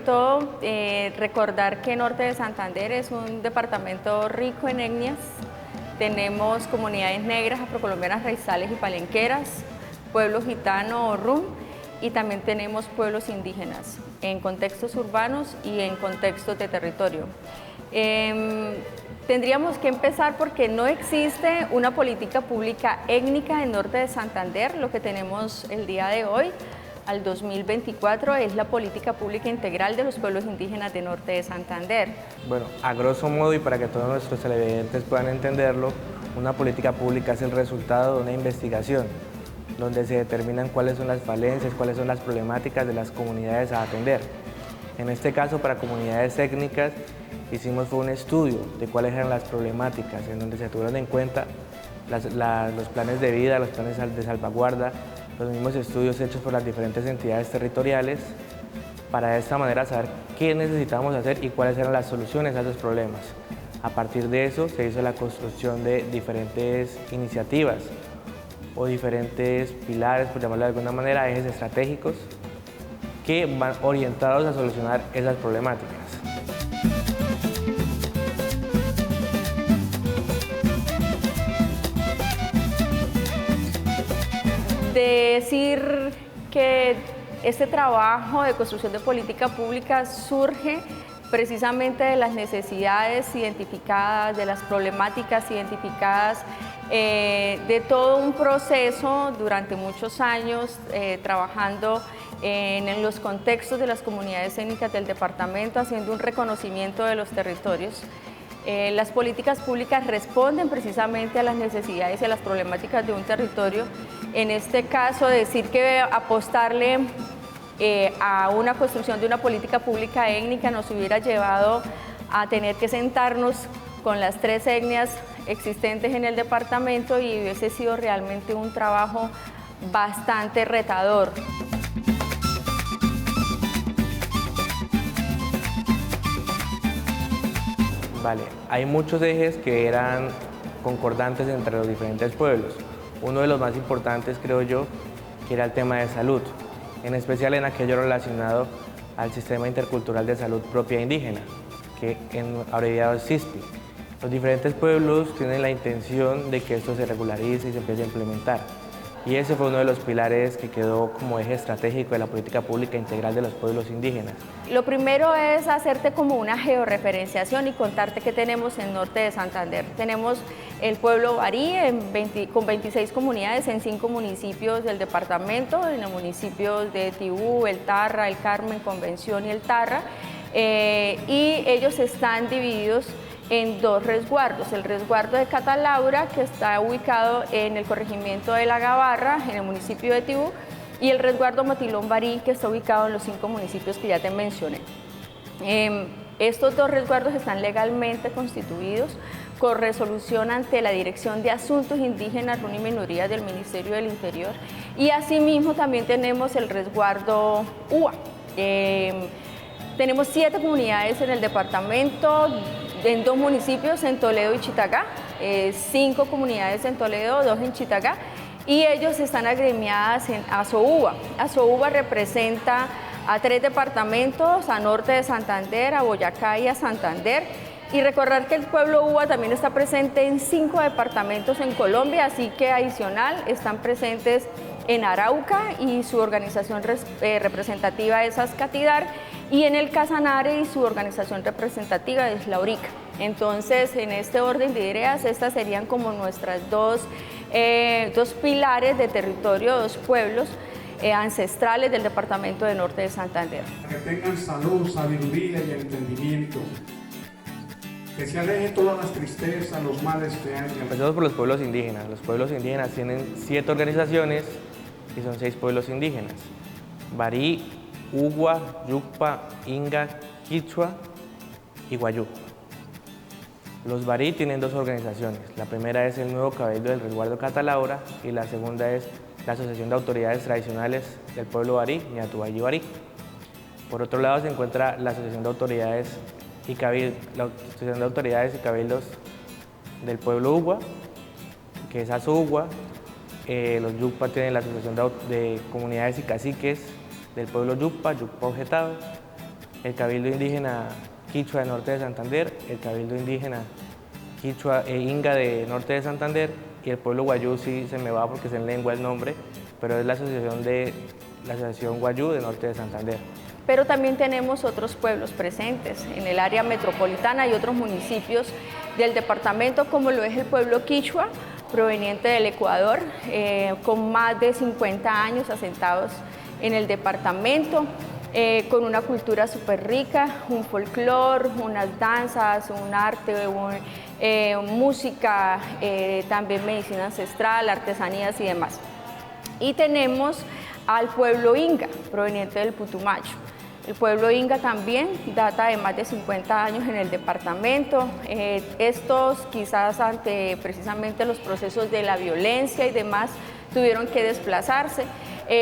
que todo, recordar que Norte de Santander es un departamento rico en etnias. Tenemos comunidades negras, afrocolombianas, raizales y palenqueras, pueblo gitano o rum, y también tenemos pueblos indígenas en contextos urbanos y en contextos de territorio. Tendríamos que empezar porque no existe una política pública étnica en Norte de Santander. Lo que tenemos el día de hoy, al 2024, es la política pública integral de los pueblos indígenas de Norte de Santander. Bueno, a grosso modo y para que todos nuestros televidentes puedan entenderlo, una política pública es el resultado de una investigación donde se determinan cuáles son las falencias, cuáles son las problemáticas de las comunidades a atender. En este caso, para comunidades étnicas, hicimos un estudio de cuáles eran las problemáticas, en donde se tuvieron en cuenta los planes de vida, los planes de salvaguarda, los mismos estudios hechos por las diferentes entidades territoriales, para de esta manera saber qué necesitábamos hacer y cuáles eran las soluciones a esos problemas. A partir de eso se hizo la construcción de diferentes iniciativas o diferentes pilares, por llamarlo de alguna manera, ejes estratégicos que van orientados a solucionar esas problemáticas. Decir que este trabajo de construcción de política pública surge precisamente de las necesidades identificadas, de las problemáticas identificadas, de todo un proceso durante muchos años trabajando en los contextos de las comunidades étnicas del departamento, haciendo un reconocimiento de los territorios. Las políticas públicas responden precisamente a las necesidades y a las problemáticas de un territorio. En este caso, decir que apostarle a una construcción de una política pública étnica nos hubiera llevado a tener que sentarnos con las 3 etnias existentes en el departamento y hubiese sido realmente un trabajo bastante retador. Vale, hay muchos ejes que eran concordantes entre los diferentes pueblos. Uno de los más importantes, creo yo, que era el tema de salud, en especial en aquello relacionado al Sistema Intercultural de Salud Propia Indígena, que en abreviado es SISPI. Los diferentes pueblos tienen la intención de que esto se regularice y se empiece a implementar. Y ese fue uno de los pilares que quedó como eje estratégico de la política pública integral de los pueblos indígenas. Lo primero es hacerte como una georreferenciación y contarte qué tenemos en Norte de Santander. Tenemos el pueblo Barí con 26 comunidades en 5 municipios del departamento, en los municipios de Tibú, El Tarra, El Carmen, Convención y El Tarra, y ellos están divididos en 2 resguardos, el resguardo de Catalaura, que está ubicado en el corregimiento de La Gabarra, en el municipio de Tibú, y el resguardo Motilón Barí, que está ubicado en los 5 municipios que ya te mencioné. Estos 2 resguardos están legalmente constituidos con resolución ante la Dirección de Asuntos Indígenas, RUN y Minorías del Ministerio del Interior, y asimismo también tenemos el resguardo UA. Tenemos 7 comunidades en el departamento, en 2 municipios, en Toledo y Chitagá, 5 comunidades en Toledo, 2 en Chitagá, y ellos están agremiadas en ASOUBA. ASOUBA representa a 3 departamentos, a Norte de Santander, a Boyacá y a Santander, y recordar que el pueblo UBA también está presente en 5 departamentos en Colombia, así que adicional están presentes en Arauca y su organización representativa es Ascatidar, y en el Casanare y su organización representativa es la Urica. Entonces, en este orden de ideas, estas serían como nuestras dos pilares de territorio, 2 pueblos ancestrales del departamento de Norte de Santander. Que tengan salud, sabiduría y entendimiento. Que se aleje todas las tristezas, los males que hay. Empezamos por los pueblos indígenas. Los pueblos indígenas tienen 7 organizaciones y son 6 pueblos indígenas: Barí, Ugua, Yucpa, Inga, Quichua y Guayú. Los Barí tienen 2 organizaciones. La primera es el nuevo Cabildo del Resguardo Catalaura y la segunda es la Asociación de Autoridades Tradicionales del Pueblo Barí, Ñatubayí Barí. Por otro lado se encuentra la Asociación de Autoridades y Cabildos del Pueblo Ugua, que es ASUGUA. Los Yucpa tienen la Asociación de Comunidades y Caciques del Pueblo Yucpa, Yucpa Objetado. el Cabildo Indígena Quichua de Norte de Santander, el Cabildo Indígena Quichua e Inga de Norte de Santander y el pueblo Guayú, sí se me va porque es en lengua el nombre, pero es la Asociación Guayú de Norte de Santander. Pero también tenemos otros pueblos presentes en el área metropolitana y otros municipios del departamento, como lo es el pueblo Quichua, proveniente del Ecuador, con más de 50 años asentados en el departamento, con una cultura súper rica, un folclore, unas danzas, un arte, música, también medicina ancestral, artesanías y demás. Y tenemos al pueblo Inga, proveniente del Putumayo. El pueblo Inga también data de más de 50 años en el departamento. Estos, quizás ante precisamente los procesos de la violencia y demás, tuvieron que desplazarse.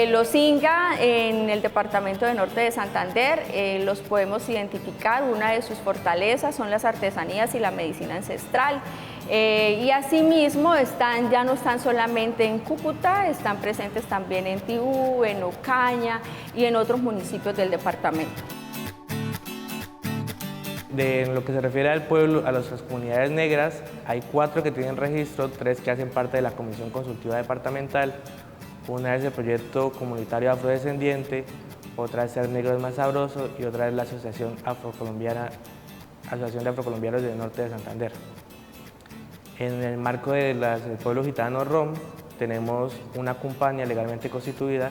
Los Inga en el departamento de Norte de Santander los podemos identificar. Una de sus fortalezas son las artesanías y la medicina ancestral. Y asimismo ya no están solamente en Cúcuta, están presentes también en Tibú, en Ocaña y en otros municipios del departamento. En lo que se refiere al pueblo, a las comunidades negras, hay 4 que tienen registro, 3 que hacen parte de la Comisión Consultiva Departamental. Una es el Proyecto Comunitario Afrodescendiente, otra es Ser Negro es Más Sabroso y otra es la Asociación de Afrocolombianos del Norte de Santander. En el marco del pueblo gitano ROM tenemos una compañía legalmente constituida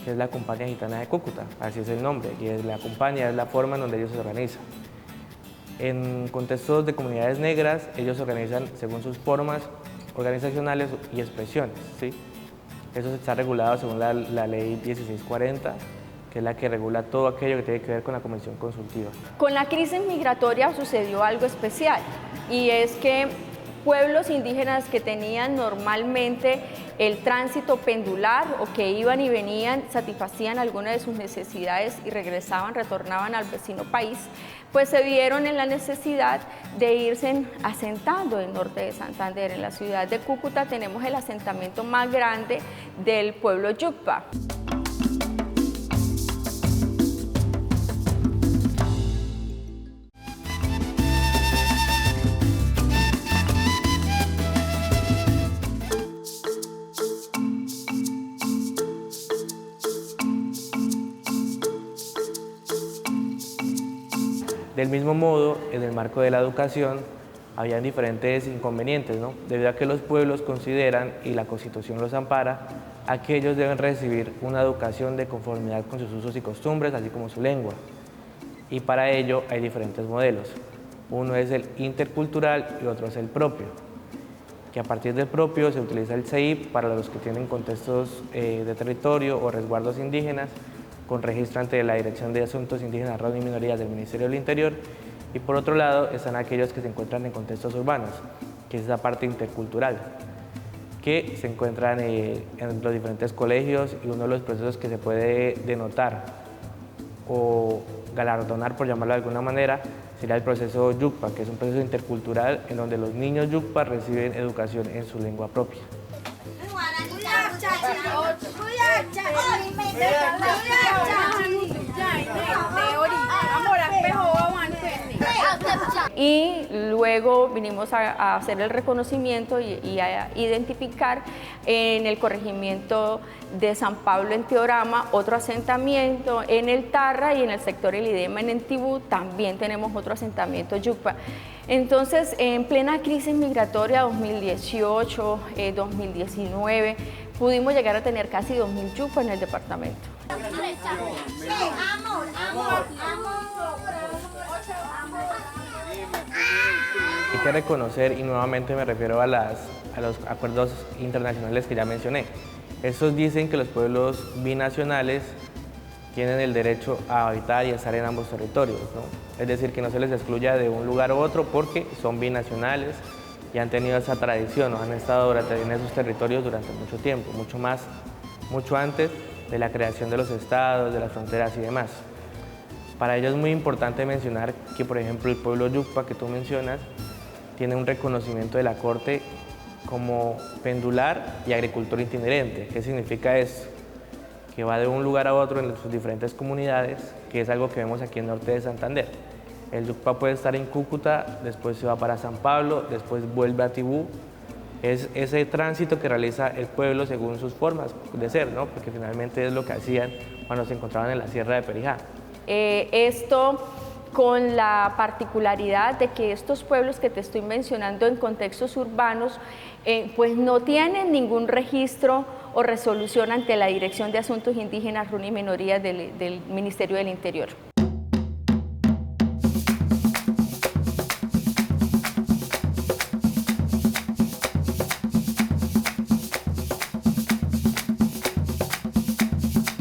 que es la Compañía Gitana de Cúcuta, así es el nombre, y la compañía es la forma en donde ellos se organizan. En contextos de comunidades negras, ellos se organizan según sus formas organizacionales y expresiones, ¿sí? Eso está regulado según la ley 1640, que es la que regula todo aquello que tiene que ver con la Comisión Consultiva. Con la crisis migratoria sucedió algo especial, y es que pueblos indígenas que tenían normalmente el tránsito pendular o que iban y venían, satisfacían algunas de sus necesidades y retornaban al vecino país, pues se vieron en la necesidad de irse asentando en Norte de Santander. En la ciudad de Cúcuta tenemos el asentamiento más grande del pueblo Yucpa. Del mismo modo, en el marco de la educación, habían diferentes inconvenientes, ¿no? Debido a que los pueblos consideran, y la Constitución los ampara, a que ellos deben recibir una educación de conformidad con sus usos y costumbres, así como su lengua. Y para ello hay diferentes modelos. Uno es el intercultural y otro es el propio, que a partir del propio se utiliza el CEIP para los que tienen contextos de territorio o resguardos indígenas, con registro ante la Dirección de Asuntos Indígenas, Raza y Minorías del Ministerio del Interior, y por otro lado están aquellos que se encuentran en contextos urbanos, que es esa parte intercultural, que se encuentran en los diferentes colegios, y uno de los procesos que se puede denotar o galardonar, por llamarlo de alguna manera, sería el proceso Yucpa, que es un proceso intercultural en donde los niños Yucpa reciben educación en su lengua propia. Y luego vinimos a hacer el reconocimiento y a identificar en el corregimiento de San Pablo en Teorama otro asentamiento, en el Tarra y en el sector El Idema en Tibú también tenemos otro asentamiento Yucpa. Entonces, en plena crisis migratoria 2018, 2019, pudimos llegar a tener casi 2.000 Yucpa en el departamento. Hay que reconocer, y nuevamente me refiero a los acuerdos internacionales que ya mencioné. Estos dicen que los pueblos binacionales tienen el derecho a habitar y a estar en ambos territorios, ¿no? Es decir, que no se les excluya de un lugar u otro porque son binacionales y han tenido esa tradición, ¿no? Han estado en esos territorios durante mucho tiempo, mucho antes de la creación de los estados, de las fronteras y demás. Para ello es muy importante mencionar que, por ejemplo, el pueblo Yucpa que tú mencionas tiene un reconocimiento de la Corte como pendular y agricultor itinerante. ¿Qué significa esto? que va de un lugar a otro en sus diferentes comunidades, que es algo que vemos aquí en Norte de Santander. El yucpa puede estar en Cúcuta, después se va para San Pablo, después vuelve a Tibú. Es ese tránsito que realiza el pueblo según sus formas de ser, ¿no? Porque finalmente es lo que hacían cuando se encontraban en la Sierra de Perijá. Esto con la particularidad de que estos pueblos que te estoy mencionando en contextos urbanos, pues no tienen ningún registro o resolución ante la Dirección de Asuntos Indígenas, RUNI y Minorías del Ministerio del Interior.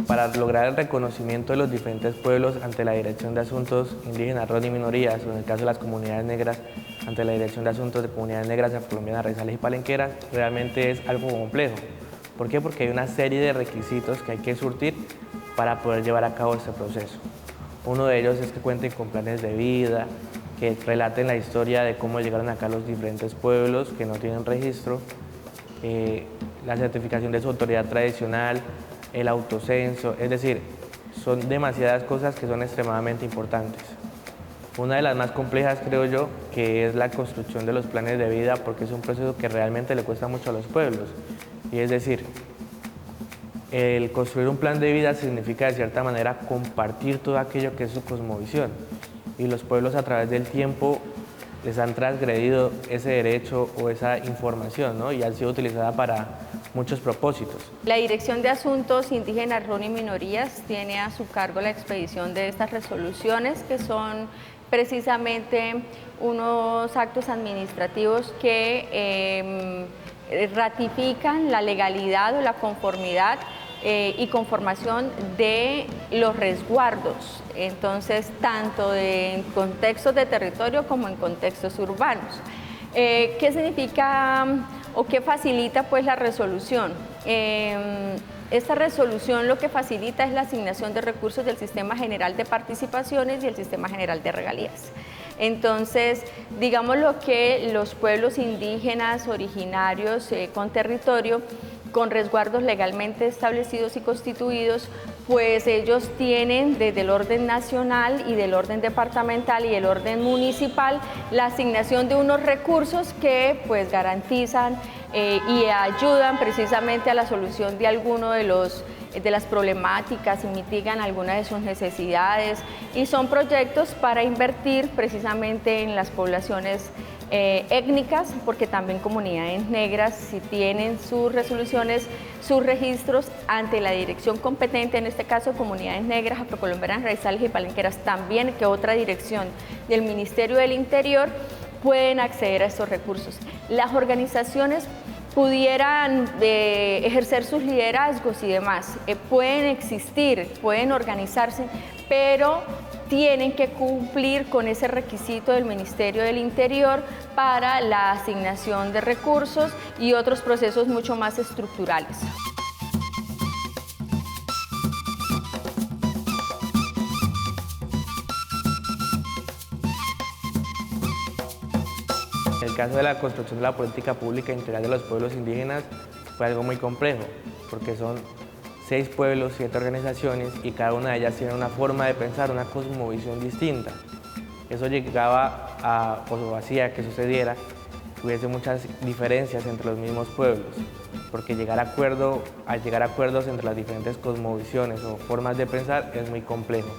Para lograr el reconocimiento de los diferentes pueblos ante la Dirección de Asuntos Indígenas, RUNI y Minorías, o en el caso de las comunidades negras, ante la Dirección de Asuntos de Comunidades Negras, Afrocolombianas, Raizales y Palenqueras, realmente es algo complejo. ¿Por qué? Porque hay una serie de requisitos que hay que surtir para poder llevar a cabo este proceso. Uno de ellos es que cuenten con planes de vida, que relaten la historia de cómo llegaron acá los diferentes pueblos que no tienen registro, la certificación de su autoridad tradicional, el autocenso, es decir, son demasiadas cosas que son extremadamente importantes. Una de las más complejas, creo yo, que es la construcción de los planes de vida, porque es un proceso que realmente le cuesta mucho a los pueblos. Y es decir, el construir un plan de vida significa de cierta manera compartir todo aquello que es su cosmovisión. Y los pueblos a través del tiempo les han transgredido ese derecho o esa información, ¿no? Y han sido utilizada para muchos propósitos. La Dirección de Asuntos Indígenas, RUNI y Minorías tiene a su cargo la expedición de estas resoluciones, que son precisamente unos actos administrativos que ratifican la legalidad o la conformidad y conformación de los resguardos, entonces tanto en contextos de territorio como en contextos urbanos. ¿Qué significa o qué facilita pues la resolución? Esta resolución lo que facilita es la asignación de recursos del Sistema General de Participaciones y el Sistema General de Regalías. Entonces, digamos lo que los pueblos indígenas originarios con territorio, con resguardos legalmente establecidos y constituidos, pues ellos tienen desde el orden nacional y del orden departamental y el orden municipal la asignación de unos recursos que pues garantizan y ayudan precisamente a la solución de alguno de las problemáticas y mitigan algunas de sus necesidades, y son proyectos para invertir precisamente en las poblaciones étnicas, porque también comunidades negras si tienen sus resoluciones, sus registros ante la dirección competente, en este caso comunidades negras, afrocolombianas, raizales y palenqueras, también que otra dirección del Ministerio del Interior, pueden acceder a estos recursos. Las organizaciones pudieran ejercer sus liderazgos y demás, pueden existir, pueden organizarse, pero tienen que cumplir con ese requisito del Ministerio del Interior para la asignación de recursos y otros procesos mucho más estructurales. El caso de la construcción de la política pública integral de los pueblos indígenas fue algo muy complejo, porque son 6 pueblos, 7 organizaciones, y cada una de ellas tiene una forma de pensar, una cosmovisión distinta. Eso llegaba a, o hacía que sucediera, que hubiese muchas diferencias entre los mismos pueblos, porque llegar a acuerdos entre las diferentes cosmovisiones o formas de pensar es muy complejo.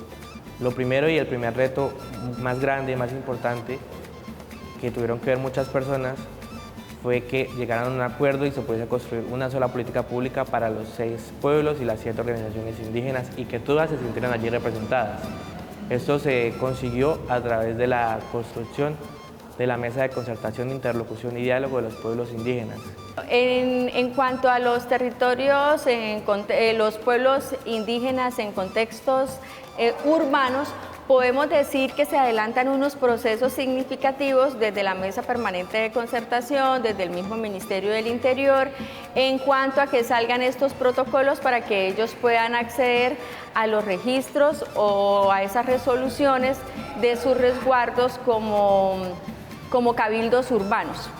Lo primero y el primer reto más grande, más importante, que tuvieron que ver muchas personas, fue que llegaran a un acuerdo y se pudiese construir una sola política pública para los 6 pueblos y las 7 organizaciones indígenas, y que todas se sintieran allí representadas. Esto se consiguió a través de la construcción de la Mesa de Concertación, Interlocución y Diálogo de los Pueblos Indígenas. En cuanto a los territorios, los pueblos indígenas en contextos urbanos, podemos decir que se adelantan unos procesos significativos desde la Mesa Permanente de Concertación, desde el mismo Ministerio del Interior, en cuanto a que salgan estos protocolos para que ellos puedan acceder a los registros o a esas resoluciones de sus resguardos como cabildos urbanos.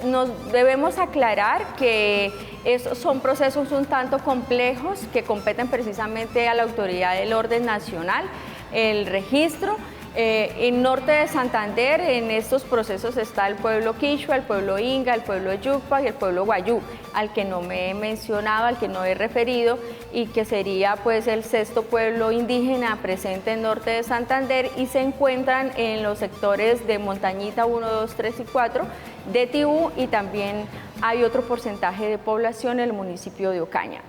Nos debemos aclarar que estos son procesos un tanto complejos que competen precisamente a la autoridad del orden nacional, el registro. En norte de Santander, en estos procesos está el pueblo quichua, el pueblo inga, el pueblo yucpa y el pueblo guayú, al que no me he mencionado, al que no he referido, y que sería pues el sexto pueblo indígena presente en norte de Santander, y se encuentran en los sectores de Montañita 1, 2, 3 y 4, de Tibú, y también hay otro porcentaje de población en el municipio de Ocaña.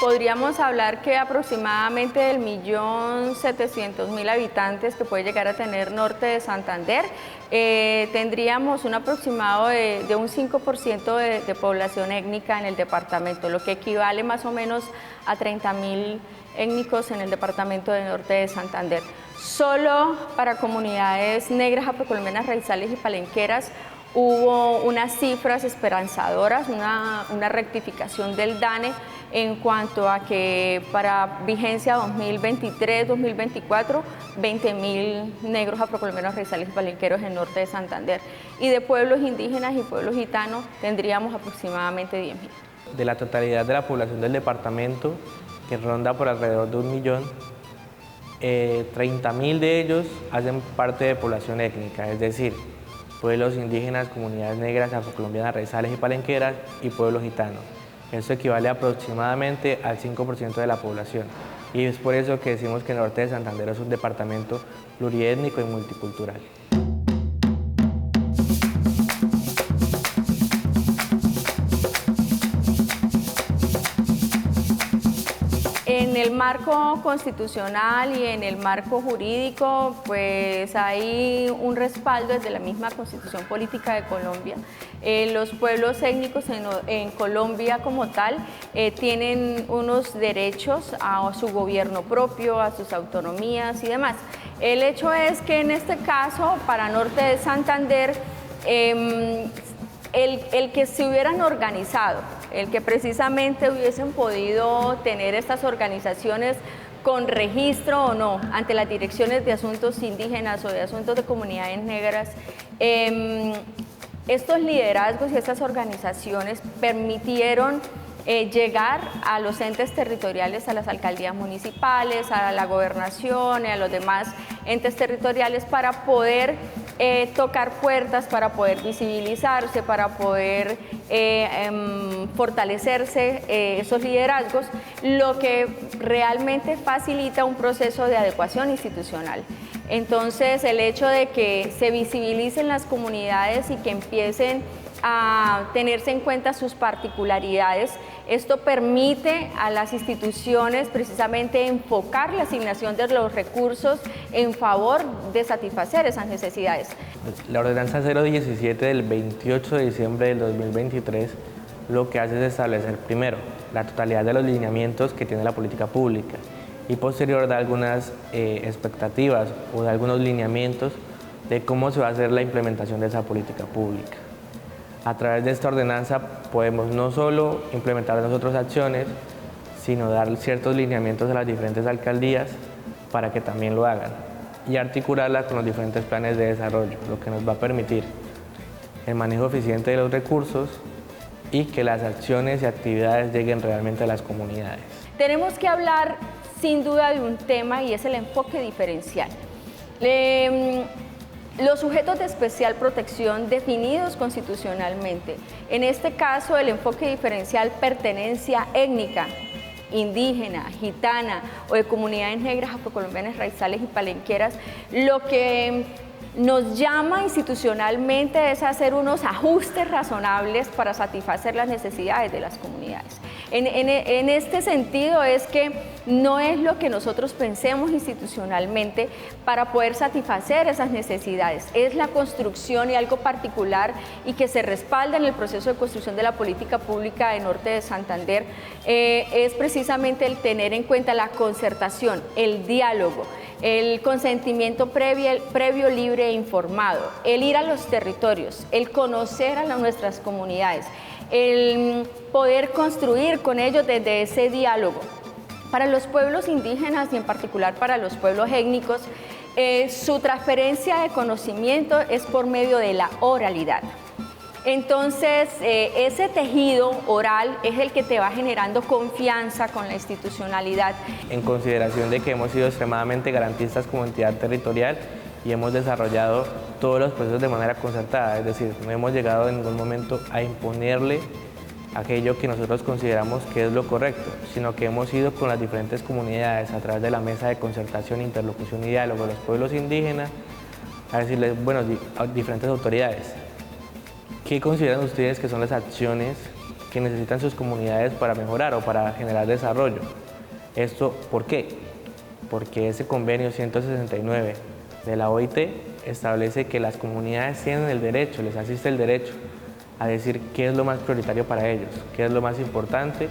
Podríamos hablar que aproximadamente del 1.700.000 habitantes que puede llegar a tener norte de Santander, tendríamos un aproximado de un 5% de población étnica en el departamento, lo que equivale más o menos a 30.000 étnicos en el departamento de norte de Santander. Solo para comunidades negras, afrocolombianas, raizales y palenqueras hubo unas cifras esperanzadoras, una rectificación del DANE en cuanto a que para vigencia 2023-2024, 20.000 negros, afrocolombianos, raizales y palenqueros en norte de Santander. Y de pueblos indígenas y pueblos gitanos tendríamos aproximadamente 10.000. De la totalidad de la población del departamento, que ronda por alrededor de 1 millón, 30.000 de ellos hacen parte de población étnica, es decir, pueblos indígenas, comunidades negras, afrocolombianas, raizales y palenqueras y pueblos gitanos. Esto equivale aproximadamente al 5% de la población. Y es por eso que decimos que el norte de Santander es un departamento pluriétnico y multicultural. En el marco constitucional y en el marco jurídico, pues hay un respaldo desde la misma Constitución Política de Colombia. Los pueblos étnicos en Colombia como tal tienen unos derechos a su gobierno propio, a sus autonomías y demás. El hecho es que en este caso, para norte de Santander, el que se hubieran organizado, el que precisamente hubiesen podido tener estas organizaciones con registro o no ante las direcciones de asuntos indígenas o de asuntos de comunidades negras, estos liderazgos y estas organizaciones permitieron llegar a los entes territoriales, a las alcaldías municipales, a la gobernación y a los demás entes territoriales para poder tocar puertas, para poder visibilizarse, para poder fortalecerse esos liderazgos, lo que realmente facilita un proceso de adecuación institucional. Entonces, el hecho de que se visibilicen las comunidades y que empiecen a tenerse en cuenta sus particularidades, esto permite a las instituciones precisamente enfocar la asignación de los recursos en favor de satisfacer esas necesidades. La ordenanza 017 del 28 de diciembre del 2023 lo que hace es establecer primero la totalidad de los lineamientos que tiene la política pública y posterior da algunas expectativas o da algunos lineamientos de cómo se va a hacer la implementación de esa política pública. A través de esta ordenanza podemos no solo implementar nosotros acciones, sino dar ciertos lineamientos a las diferentes alcaldías para que también lo hagan y articularla con los diferentes planes de desarrollo, lo que nos va a permitir el manejo eficiente de los recursos y que las acciones y actividades lleguen realmente a las comunidades. Tenemos que hablar sin duda de un tema y es el enfoque diferencial. Los sujetos de especial protección definidos constitucionalmente, en este caso el enfoque diferencial pertenencia étnica, indígena, gitana o de comunidades negras, afrocolombianas, raizales y palenqueras, lo que nos llama institucionalmente es hacer unos ajustes razonables para satisfacer las necesidades de las comunidades. En este sentido es que no es lo que nosotros pensemos institucionalmente para poder satisfacer esas necesidades, es la construcción y algo particular y que se respalda en el proceso de construcción de la política pública de norte de Santander, es precisamente el tener en cuenta la concertación, el diálogo, el consentimiento previo, libre e informado, el ir a los territorios, el conocer a nuestras comunidades, el poder construir con ellos desde ese diálogo. Para los pueblos indígenas y en particular para los pueblos étnicos, su transferencia de conocimiento es por medio de la oralidad. Entonces, ese tejido oral es el que te va generando confianza con la institucionalidad. En consideración de que hemos sido extremadamente garantistas como entidad territorial y hemos desarrollado todos los procesos de manera concertada, es decir, no hemos llegado en ningún momento a imponerle aquello que nosotros consideramos que es lo correcto, sino que hemos ido con las diferentes comunidades a través de la mesa de concertación, interlocución y diálogo de los pueblos indígenas a decirles, bueno, a diferentes autoridades, ¿qué consideran ustedes que son las acciones que necesitan sus comunidades para mejorar o para generar desarrollo? ¿Esto por qué? Porque ese convenio 169 de la OIT establece que las comunidades tienen el derecho, les asiste el derecho a decir qué es lo más prioritario para ellos, qué es lo más importante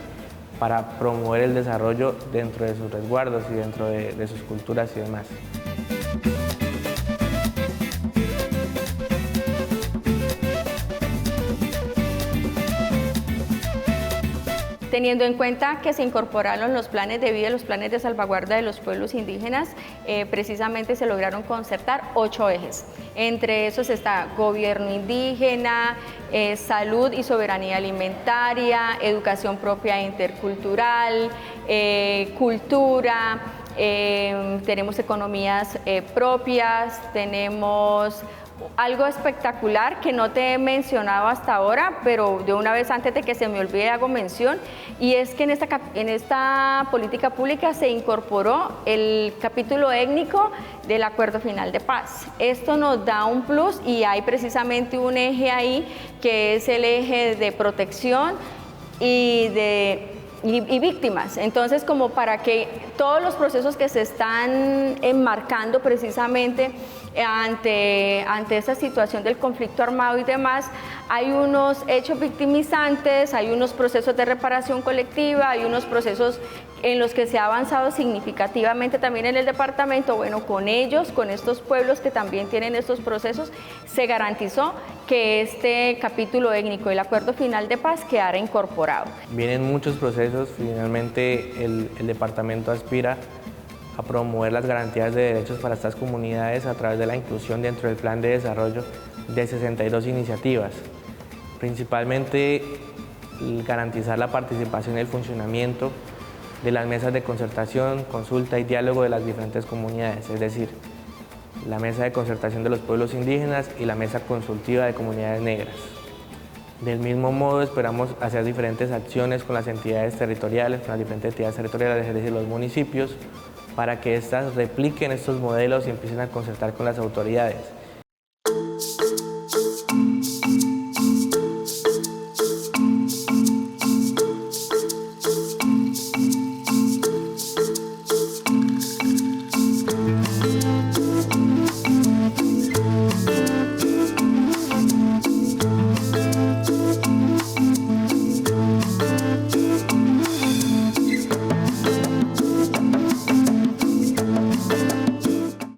para promover el desarrollo dentro de sus resguardos y dentro de sus culturas y demás. Teniendo en cuenta que se incorporaron los planes de vida, los planes de salvaguarda de los pueblos indígenas, precisamente se lograron concertar 8 ejes. Entre esos está gobierno indígena, salud y soberanía alimentaria, educación propia e intercultural, cultura, tenemos economías propias, tenemos algo espectacular que no te he mencionado hasta ahora, pero de una vez antes de que se me olvide hago mención, y es que en esta política pública se incorporó el capítulo étnico del Acuerdo Final de Paz. Esto nos da un plus y hay precisamente un eje ahí que es el eje de protección y víctimas. Entonces, como para que todos los procesos que se están enmarcando precisamente ante esa situación del conflicto armado y demás, hay unos hechos victimizantes, hay unos procesos de reparación colectiva, hay unos procesos en los que se ha avanzado significativamente también en el departamento. Bueno, con ellos, con estos pueblos que también tienen estos procesos, se garantizó que este capítulo étnico del Acuerdo Final de Paz quedara incorporado. Vienen muchos procesos, finalmente el departamento aspira a promover las garantías de derechos para estas comunidades a través de la inclusión dentro del plan de desarrollo de 62 iniciativas, principalmente garantizar la participación y el funcionamiento de las mesas de concertación, consulta y diálogo de las diferentes comunidades, es decir, la mesa de concertación de los pueblos indígenas y la mesa consultiva de comunidades negras. Del mismo modo, esperamos hacer diferentes acciones con las entidades territoriales, con las diferentes entidades territoriales, es decir, los municipios, para que éstas repliquen estos modelos y empiecen a concertar con las autoridades.